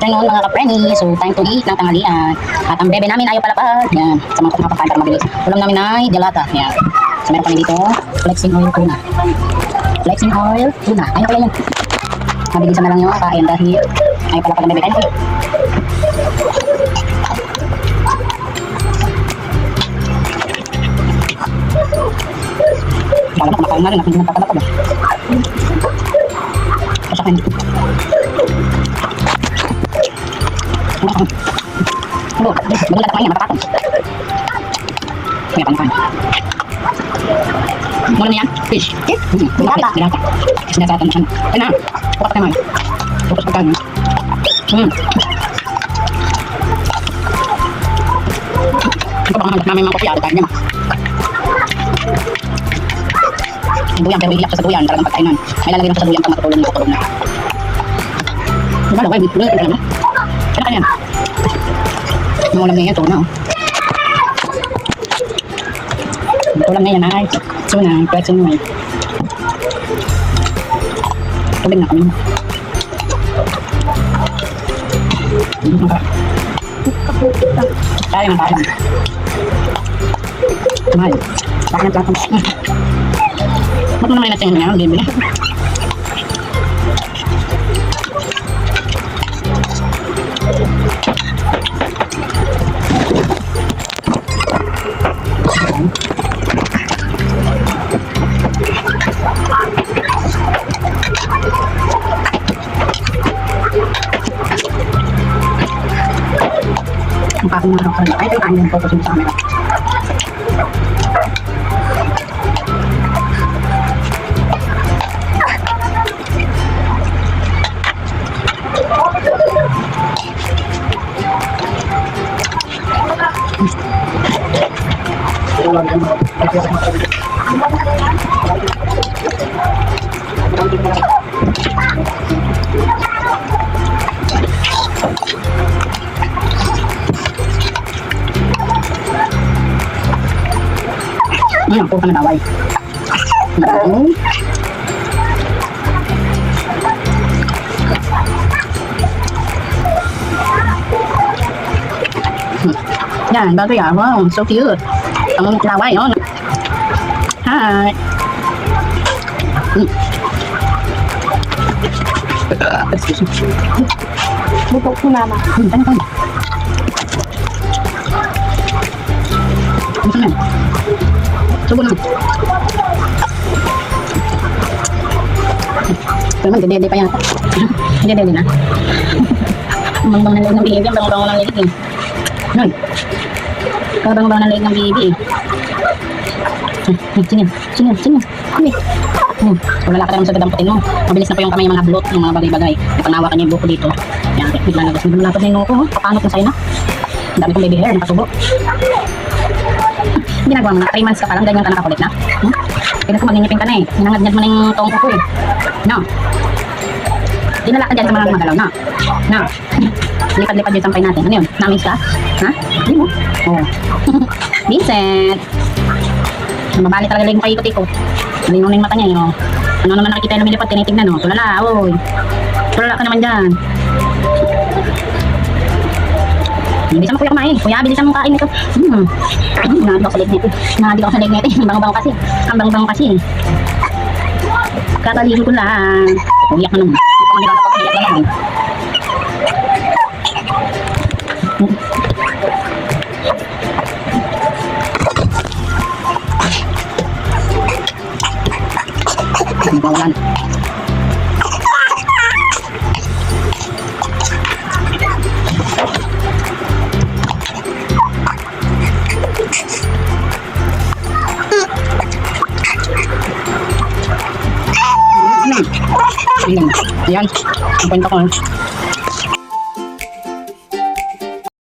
afternoon mga ka-Frenny. So time to eat ng tanghalian. At ang bebe namin ayaw palapag. Yan. Sa mga kapakain para mabilis. Ulam namin ay delata. Yan. So meron kami dito, flexing oil tuna. Flexing oil tuna. Ayaw kaya yan. Mabilisan na lang yung kain dahil ayaw palapag ang bebe. Kain na kayo. Kala mo kumakain na rin. Hindi nagpapalapag. Pasakin. Ano? Magulat ako ngayon, matakatong. Kaya panipan. Mula na yan? Fish. Dilata. Sinasatan na siya. Ay na. Bukas naman. Bukas pagkain. Ito baka malat namin mga kopya. Dahil niya. Duyan, pero iiyak siya sa duyan. Talagang pagkainan. May lalagay lang siya sa duyan para matutulong niya sa tulog na. Diba? Laway. Bulit ka naman. Kaya ka yan. Mga ulam na yan. Tuna. Ulam na yan ay. Tuna. Pwede sa nyo. Tubig na kami. Kaya ng kaya. Mahal. Bakit ng platong. Ba't mo naman natin nga? Game na. Ang pakong mga kapal. Ay, ito kain yung focus yung sa camera. Ayan, puro ka na daway. Yan, bago yan. Wow, so cute. Ang laway, oh. Hi. Butok ko mama. Ano pa? Ano pa? Subo na. Pero man, dede pa yata. Dede na. Bang-bang ng leg ng baby. Bang-bang ng leg eh. Noy. Bang-bang ng leg ng baby eh. Sinin. Uy. Wala ka naman sa dadamputin mo. Mabilis na po yung kamay yung mga blot, yung mga bagay-bagay. Pag nawakan niya yung buko dito. Yan, bigla nagos. Malapad na yung nuko. Papanot na sa'yo na. Ang dami kong baby hair, nakasubo. Ginagawa mo na, 3 months ka pa lang, ganyan ka nakakulit na. Kaya ko magninyipin ka na eh. Hinangad-ngad mo na yung tongko ko eh. No. Dinala ka dyan sa mga magalaw, no. No. Lipad-lipad yung sampay natin. Ano yun? Namiss ka? Ha? Hindi mo? Oo. Vincent! Mabali talaga lang yung paikot-ikot. Malinaw na yung mata niya yun. Ano naman nakikita yung lumilipad, tinitignan no. Tulala, oy. Tulala ka naman dyan. Bilisan mo kuya kumain. Kuya, bilisan mo kain ito. Nahadi ako sa leg nito. Nahadi ako sa leg nito. Ang bango-bango kasi. Ang bango-bango kasi. Kakalihin ko lang. Uyak na naman. Uyak na naman. Bawalan. Ayan, ang kwento ko.